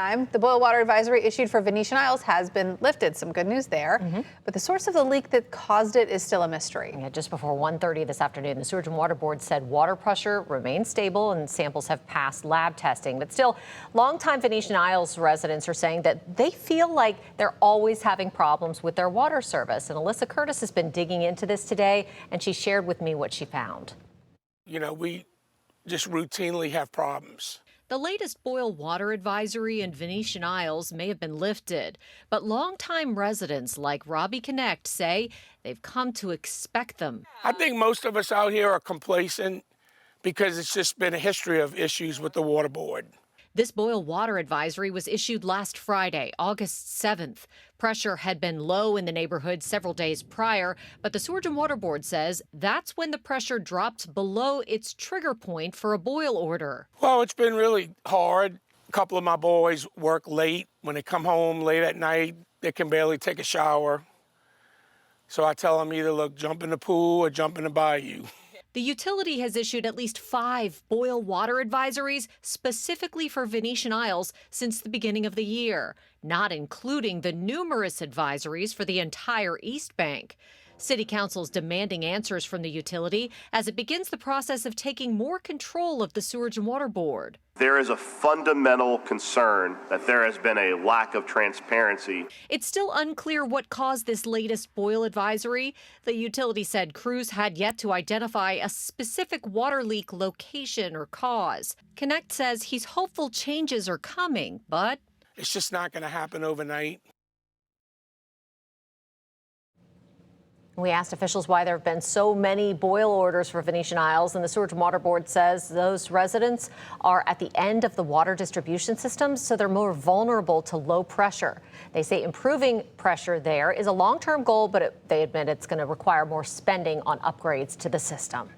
The boil water advisory issued for Venetian Isles has been lifted. Some good news there. But the source of the leak that caused it is still a mystery. Yeah, just before 1:30 this afternoon, the Sewerage and Water Board said water pressure remains stable and samples have passed lab testing. But still, longtime Venetian Isles residents are saying that they feel like they're always having problems with their water service. And Alyssa Curtis has been digging into this today, and she shared with me what she found. You know, we just routinely have problems. The latest boil water advisory in Venetian Isles may have been lifted, but longtime residents like Robbie Connect say they've come to expect them. I think most of us out here are complacent because it's just been a history of issues with the water board. This boil water advisory was issued last Friday, August 7th. Pressure had been low in the neighborhood several days prior, but the Sewerage and Water Board says that's when the pressure dropped below its trigger point for a boil order. Well, it's been really hard. A couple of my boys work late. When they come home late at night, they can barely take a shower. So I tell them either, look, jump in the pool or jump in the bayou. The utility has issued at least 5 boil water advisories specifically for Venetian Isles since the beginning of the year, not including the numerous advisories for the entire East Bank. City Council's demanding answers from the utility as it begins the process of taking more control of the Sewerage and Water Board. There is a fundamental concern that there has been a lack of transparency. It's still unclear what caused this latest boil advisory. The utility said crews had yet to identify a specific water leak location or cause. Connect says he's hopeful changes are coming, but It's just not going to happen overnight. We asked officials why there have been so many boil orders for Venetian Isles, and the Sewerage and Water Board says those residents are at the end of the water distribution systems, so they're more vulnerable to low pressure. They say improving pressure there is a long-term goal, but they admit it's going to require more spending on upgrades to the system.